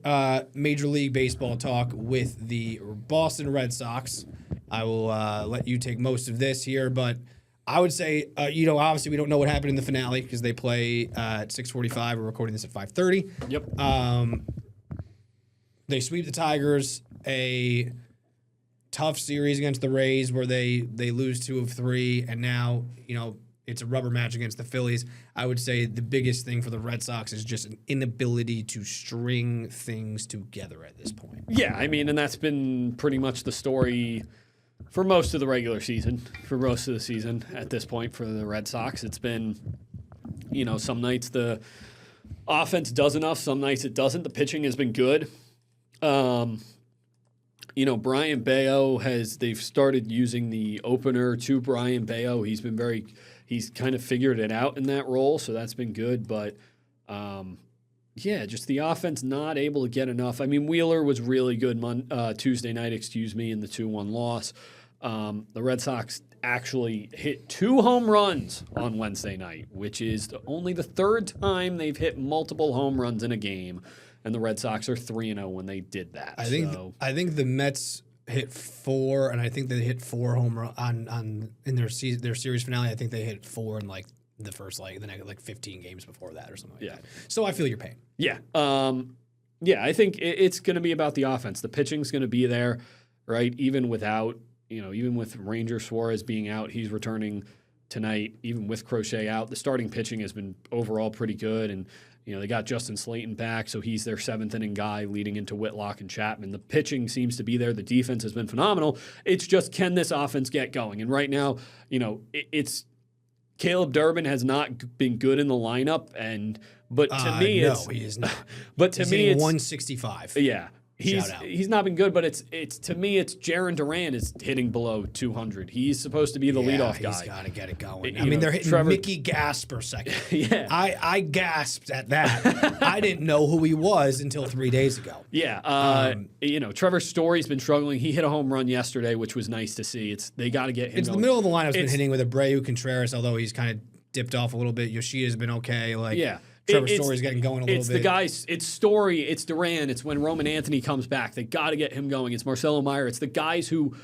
Major League Baseball talk with the Boston Red Sox. I will let you take most of this here, but I would say, obviously we don't know what happened in the finale because they play at 6:45. We're recording this at 5:30.
Yep.
They sweep the Tigers, a tough series against the Rays where they lose 2 of 3, and now, it's a rubber match against the Phillies. I would say the biggest thing for the Red Sox is just an inability to string things together at this point.
Yeah, I mean, and that's been pretty much the story for most of the regular season, for most of the season at this point for the Red Sox. It's been, some nights the offense does enough, some nights it doesn't. The pitching has been good. Brian Bayo they've started using the opener to Brian Bayo. He's kind of figured it out in that role, so that's been good. But, just the offense not able to get enough. I mean, Wheeler was really good Tuesday night, in the 2-1 loss. The Red Sox actually hit 2 home runs on Wednesday night, which is only the 3rd time they've hit multiple home runs in a game, and the Red Sox are 3-0 when they did that.
I think the Mets hit 4, and I think they hit 4 home run in their series finale. I think they hit 4 in the first the next 15 games before that or something like that. So I feel your pain.
Yeah. I think it's going to be about the offense. The pitching's going to be there, right? Even with Ranger Suarez being out, he's returning tonight, even with Crochet out. The starting pitching has been overall pretty good, and they got Justin Slayton back, so he's their seventh inning guy leading into Whitlock and Chapman. The pitching seems to be there. The defense has been phenomenal. It's just, can this offense get going? And right now, it's Caleb Durbin has not been good in the lineup, but to me,
no,
it's
he is not.
But to
He's
me,
hitting
it's
165.
Yeah.
Shout out.
He's not been good, but it's to me, it's Jaron Duran is hitting below 200. He's supposed to be the leadoff guy.
He's got to get it going. They're hitting
Trevor,
Mickey Gasper second.
Yeah.
I gasped at that. I didn't know who he was until 3 days ago.
Yeah. Trevor Story's been struggling. He hit a home run yesterday, which was nice to see. They got to get him
It's
going.
the middle of the lineup's been hitting with Abreu Contreras, although he's kind of dipped off a little bit. Yoshida's been okay. Trevor Story's getting going a little bit.
It's the guys. It's Story. It's Duran. It's when Roman Anthony comes back. They got to get him going. It's Marcelo Meyer. It's the guys who.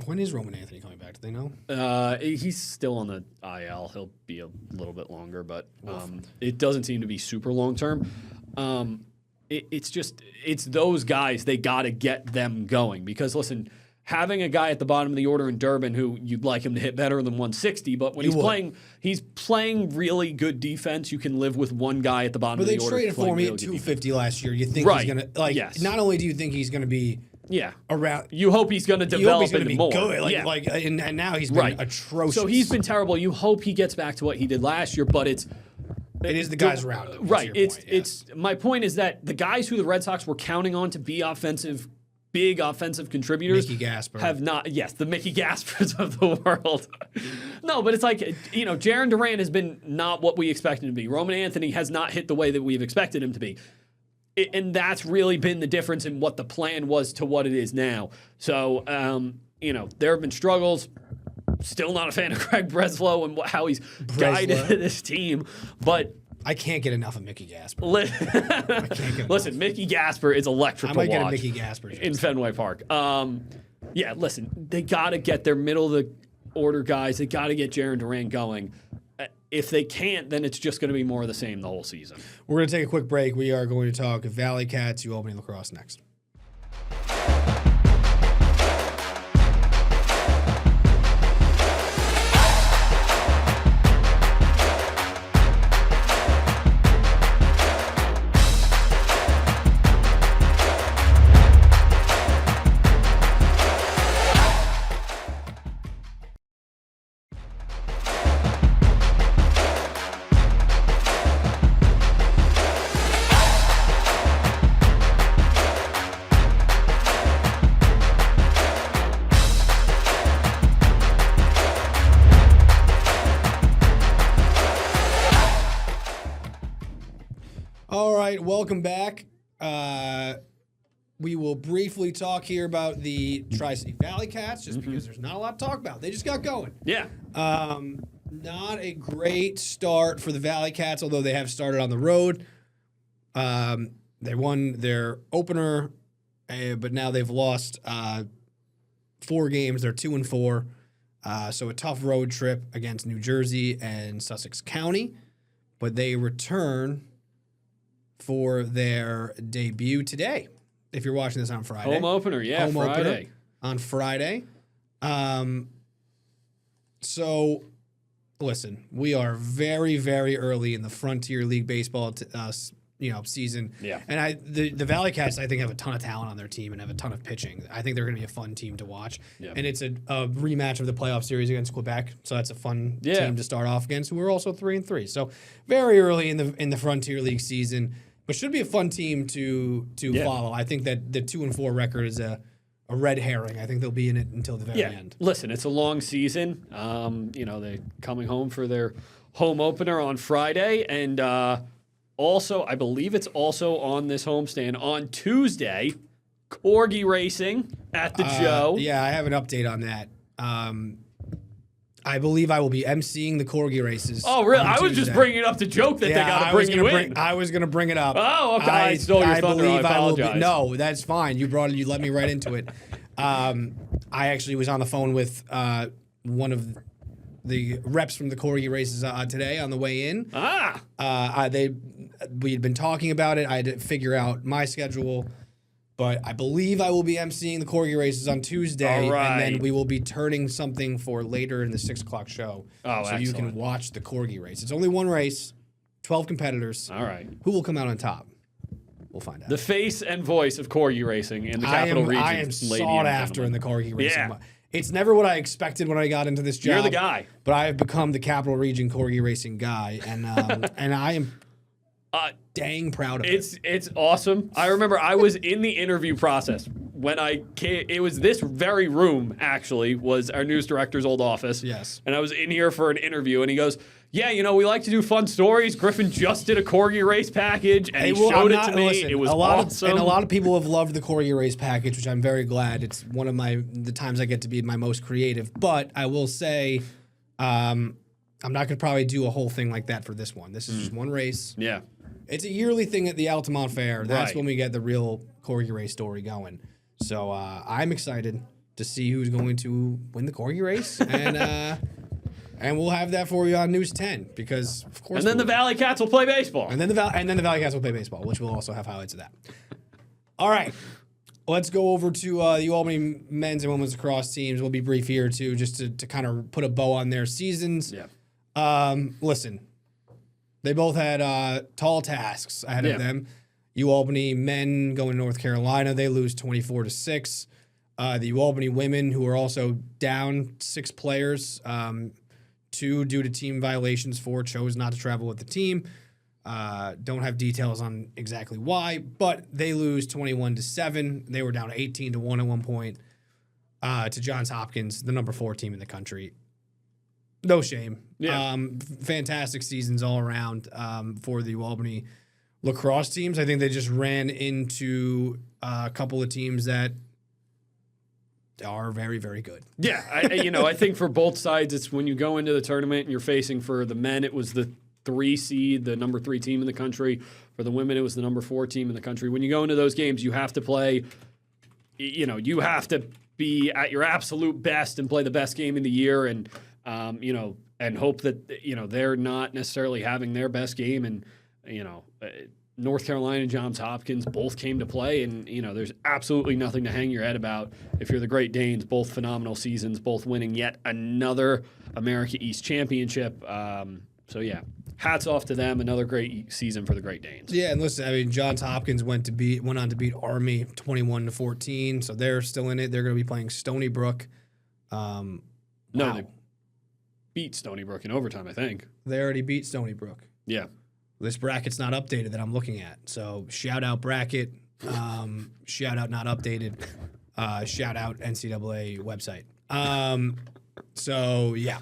When is Roman Anthony coming back? Do they know?
He's still on the IL. He'll be a little bit longer, but it doesn't seem to be super long term. It's those guys. They got to get them going because listen. Having a guy at the bottom of the order in Durbin who you'd like him to hit better than 160, but when he's playing really good defense, you can live with one guy at the bottom of the order.
But they traded for me at 250 last year. You think he's going to not only do you think he's going to be around,
you hope he's going to develop
even more.
Good.
And now he's been atrocious.
So he's been terrible. You hope he gets back to what he did last year, but it is
the guys around him.
Right. It's my point is that the guys who the Red Sox were counting on to be big offensive contributors
Mickey Gasper.
Have not, yes, the Mickey Gaspers of the world. No, but it's like, Jaron Duran has been not what we expected him to be. Roman Anthony has not hit the way that we've expected him to be. And that's really been the difference in what the plan was to what it is now. So, there have been struggles. Still not a fan of Craig Breslow and how he's guided this team, but
I can't get enough of Mickey Gasper.
Listen, Mickey Gasper is electric to watch.
I might get a Mickey Gasper
in Fenway Park. Listen, they got to get their middle of the order guys. They got to get Jaron Duran going. If they can't, then it's just going to be more of the same the whole season.
We're going to take a quick break. We are going to talk ValleyCats, UAlbany Lacrosse next. All right, welcome back. We will briefly talk here about the Tri-City ValleyCats, just because there's not a lot to talk about. They just got going.
Yeah.
Not a great start for the ValleyCats, although they have started on the road. They won their opener, but now they've lost 4 games. They're 2-4. So a tough road trip against New Jersey and Sussex County. But they return for their debut today. If you're watching this on Friday.
Home opener, yeah, Friday.
On Friday. So, listen, we are very, very early in the Frontier League baseball season.
Yeah.
And the ValleyCats, I think, have a ton of talent on their team and have a ton of pitching. I think they're going to be a fun team to watch.
Yeah.
And it's a rematch of the playoff series against Quebec, so that's a fun team to start off against, who are also 3-3. So very early in the Frontier League season, but should be a fun team to follow. I think that the 2-4 record is a red herring. I think they'll be in it until the very end.
Listen, it's a long season. They're coming home for their home opener on Friday, and also, I believe it's also on this homestand on Tuesday, Corgi Racing at the Joe.
Yeah, I have an update on that. I believe I will be emceeing the Corgi races.
Oh, really? I was just bringing it up to joke that they got to bring you in.
I was going to bring it up.
Oh, okay. I stole your thunder. I apologize.
No, that's fine. You let me right into it. I actually was on the phone with one of the reps from the Corgi races today on the way in. We had been talking about it. I had to figure out my schedule. But I believe I will be emceeing the corgi races on Tuesday,
All right.
and then we will be turning something for later in the 6 o'clock show,
Oh,
so you can watch the corgi race. It's only one race, 12 competitors.
All right.
Who will come out on top? We'll find out.
The face and voice of corgi racing in the capital region.
I am sought after in the corgi racing. Yeah. It's never what I expected when I got into this job.
You're the guy.
But I have become the capital region corgi racing guy, and and I am dang proud of it.
It's awesome. I remember I was in the interview process when I came. It was this very room, actually, was our news director's old office.
Yes.
And I was in here for an interview, and he goes, yeah, we like to do fun stories. Griffin just did a corgi race package, and he showed it to me.
Listen,
it was
awesome. And a lot of people have loved the corgi race package, which I'm very glad. It's one of the times I get to be my most creative. But I will say, I'm not going to probably do a whole thing like that for this one. This is just one race.
Yeah.
It's a yearly thing at the Altamont Fair. That's
Right.
when we get the real corgi race story going. So I'm excited to see who's going to win the corgi race, and we'll have that for you on News 10 because of course.
And then the ValleyCats will play baseball.
And then the ValleyCats will play baseball, which will also have highlights of that. All right, let's go over to the Albany men's and women's lacrosse teams. We'll be brief here too, just to kind of put a bow on their seasons.
Yeah.
Listen. They both had tall tasks ahead of them. Albany men going to North Carolina, they lose 24-6. The Albany women, who are also down 6 players, 2 due to team violations, 4 chose not to travel with the team. Don't have details on exactly why, but they lose 21-7. They were down 18-1 at one point to Johns Hopkins, the number 4 team in the country. No shame.
Yeah.
Fantastic seasons all around for the Albany lacrosse teams. I think they just ran into a couple of teams that are very, very good.
Yeah, I think for both sides, it's when you go into the tournament and you're facing for the men, it was the 3 seed, the number 3 team in the country. For the women, it was the number 4 team in the country. When you go into those games, you have to play, you have to be at your absolute best and play the best game of the year and and hope that, they're not necessarily having their best game. And, North Carolina and Johns Hopkins both came to play. And, there's absolutely nothing to hang your head about if you're the Great Danes. Both phenomenal seasons, both winning yet another America East championship. So, yeah, hats off to them. Another great season for the Great Danes.
Yeah, and listen, Johns Hopkins went on to beat Army 21-14. So they're still in it. They're going to be playing Stony Brook.
No, they beat Stony Brook in overtime, I think.
They already beat Stony Brook.
Yeah.
This bracket's not updated that I'm looking at. So shout out bracket, shout out not updated, shout out NCAA website. So yeah,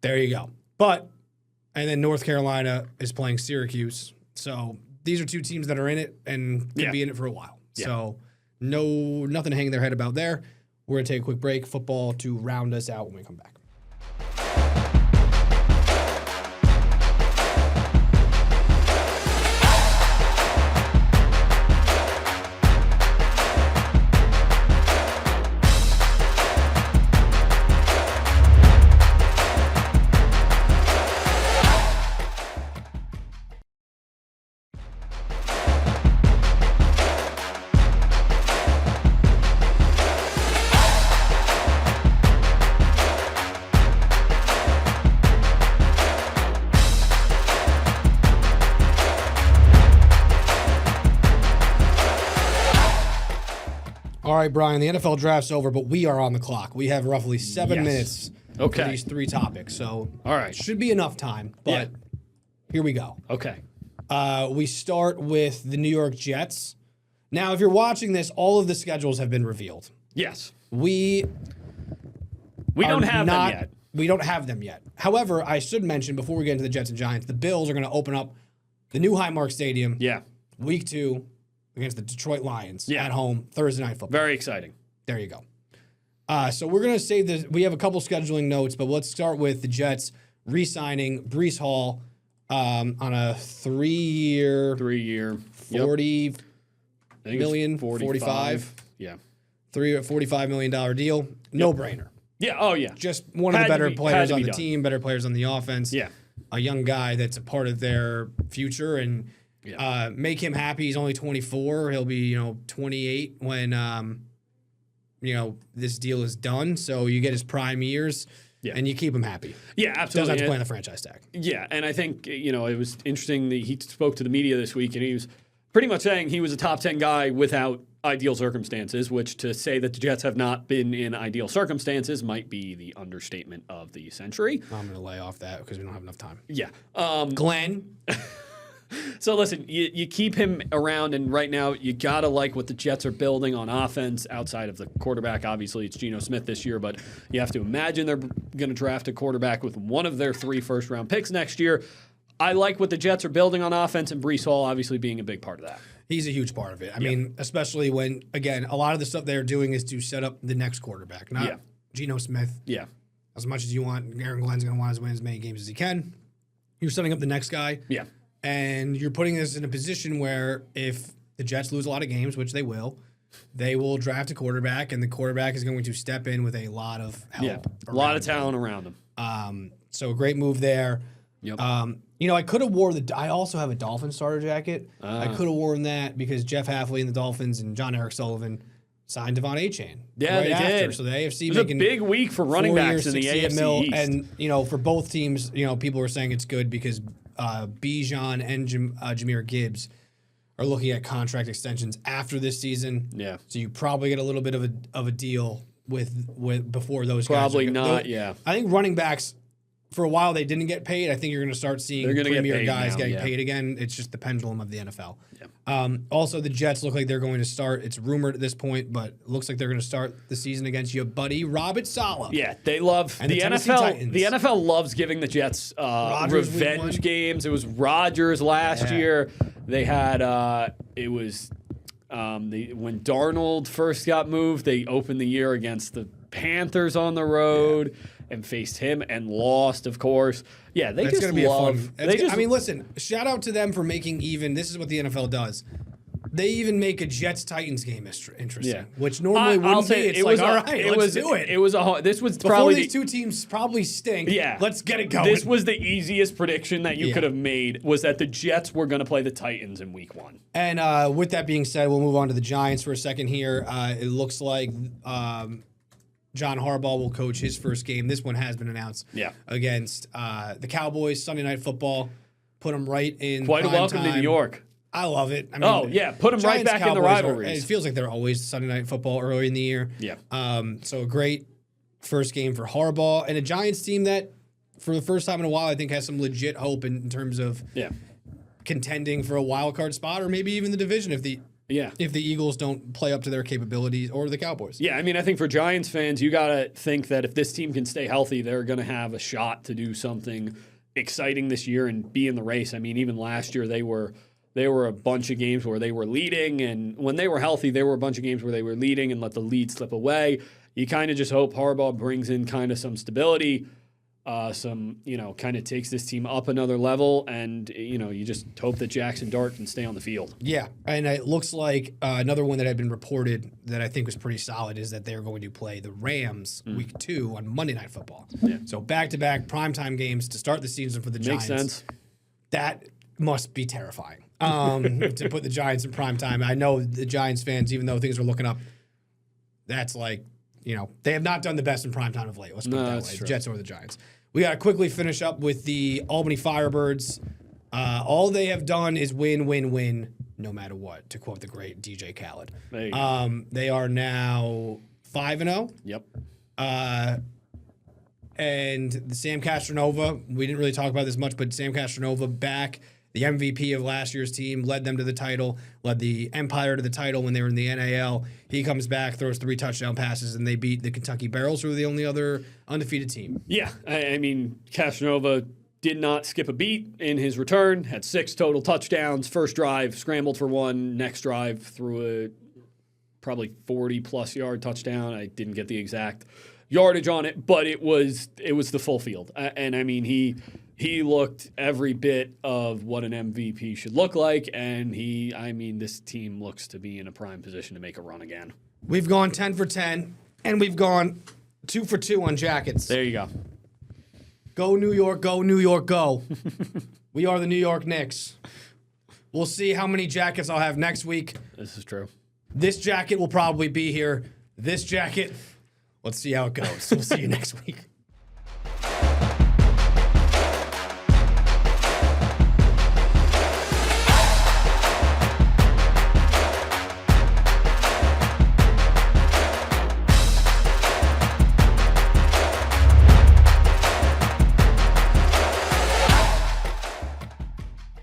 there you go. And then North Carolina is playing Syracuse. So these are 2 teams that are in it and could be in it for a while. Yeah. So nothing to hang their head about there. We're going to take a quick break, football to round us out when we come back. All right, Brian, the NFL draft's over, but we are on the clock. We have roughly 7 minutes for these 3 topics. So
all right,
should be enough time, but here we go.
Okay.
We start with the New York Jets. Now, if you're watching this, all of the schedules have been revealed.
Yes.
We
don't have them yet.
We don't have them yet. However, I should mention before we get into the Jets and Giants, the Bills are going to open up the new Highmark Stadium.
Yeah.
Week 2 against the Detroit Lions at home, Thursday Night Football.
Very exciting.
There you go. So we're going to save this. We have a couple scheduling notes, but let's start with the Jets re-signing Breece Hall on a 3-year, 40 million, 45.
Yeah.
$45 million deal. No-brainer.
Yeah. Oh, yeah.
Just one of the better players on the team, better players on the offense.
Yeah.
A young guy that's a part of their future, and Make him happy. He's only 24. He'll be 28 when this deal is done. So you get his prime years. Yeah. And you keep him happy.
Yeah, absolutely.
Doesn't have to play on the franchise tag.
Yeah, and I think, it was interesting that he spoke to the media this week, and he was pretty much saying he was a top 10 guy without ideal circumstances, which to say that the Jets have not been in ideal circumstances might be the understatement of the century.
I'm going to lay off that because we don't have enough time.
Yeah.
Glenn.
So listen, you keep him around, and right now you gotta like what the Jets are building on offense. Outside of the quarterback, obviously it's Geno Smith this year, but you have to imagine they're going to draft a quarterback with one of their 3 first-round picks next year. I like what the Jets are building on offense, and Breece Hall obviously being a big part of that.
He's a huge part of it. I mean, especially when, again, a lot of the stuff they're doing is to set up the next quarterback, not Geno Smith.
Yeah.
As much as you want, Aaron Glenn's going to want to win as many games as he can. You're setting up the next guy.
Yeah.
And you're putting us in a position where if the Jets lose a lot of games, which they will draft a quarterback, and the quarterback is going to step in with a lot of help.
Yeah, a lot of talent around him.
So a great move there.
Yep.
I could have wore I also have a Dolphins starter jacket. I could have worn that because Jeff Halfley and the Dolphins and John Eric Sullivan signed Devon Achane.
Yeah,
right
they
after.
did.
So the AFC
it was a big week for running backs in the AFC East.
And for both teams, people were saying it's good because Bijan and Jahmyr Gibbs are looking at contract extensions after this season.
Yeah.
So you probably get a little bit of a deal with before those
probably
guys.
Probably not. Yeah.
I think running backs. For a while, they didn't get paid. I think you're going to start seeing premier guys getting paid again. It's just the pendulum of the NFL. Yeah. Also, the Jets look like they're going to start. It's rumored at this point, but it looks like they're going to start the season against your buddy Robert Saleh.
Yeah, they love the NFL.
Titans.
The NFL loves giving the Jets revenge games. It was Rodgers last year. They had it was when Darnold first got moved. They opened the year against the Panthers on the road. Yeah. And faced him and lost, of course. Yeah, they just love.
Listen, shout out to them for making this is what the NFL does. They even make a Jets-Titans game interesting, which normally wouldn't be. It's let's do it.
This was
before
probably
these two teams probably stink.
Yeah,
let's get it going.
This was the easiest prediction that you could have made, was that the Jets were going to play the Titans in Week 1.
And with that being said, we'll move on to the Giants for a second here. It looks like John Harbaugh will coach his first game. This one has been announced.
Yeah.
Against the Cowboys, Sunday Night Football. Put them right in
quite a welcome
time.
to New York.
I love it.
Put them right back in the rivalries.
It feels like they're always Sunday Night Football early in the year.
Yeah.
So a great first game for Harbaugh and a Giants team that, for the first time in a while, I think has some legit hope in terms of contending for a wild card spot or maybe even the division if the Eagles don't play up to their capabilities, or the Cowboys.
Yeah, I think for Giants fans, you got to think that if this team can stay healthy, they're going to have a shot to do something exciting this year and be in the race. Even last year they were a bunch of games where they were leading, and when they were healthy, there were a bunch of games where they were leading and let the lead slip away. You kind of just hope Harbaugh brings in kind of some stability, kind of takes this team up another level, and, you just hope that Jackson Dart can stay on the field.
Yeah, and it looks like another one that had been reported that I think was pretty solid is that they're going to play the Rams Week 2 on Monday Night Football. Yeah. So back-to-back primetime games to start the season for the Giants.
Makes sense.
That must be terrifying to put the Giants in primetime. I know the Giants fans, even though things are looking up, that's like, they have not done the best in primetime of late. Let's put it that way. The Jets or the Giants. We got to quickly finish up with the Albany Firebirds. All they have done is win, win, win, no matter what, to quote the great DJ Khaled.
There you go.
They are now 5-0.
Yep.
And the Sam Castronova, we didn't really talk about this much, but Sam Castronova back, the MVP of last year's team, led them to the title, led the Empire to the title when they were in the NAL. He comes back, throws 3 touchdown passes, and they beat the Kentucky Barrels, who were the only other undefeated team.
Yeah, Castronova did not skip a beat in his return, had 6 total touchdowns. First drive, scrambled for 1. Next drive, threw a probably 40-plus yard touchdown. I didn't get the exact yardage on it, but it was the full field. He looked every bit of what an MVP should look like, and this team looks to be in a prime position to make a run again.
We've gone 10 for 10, and we've gone 2 for 2 on jackets.
There you go.
Go New York, go New York, go. We are the New York Knicks. We'll see how many jackets I'll have next week.
This is true.
This jacket will probably be here. This jacket, let's see how it goes. We'll see you next week.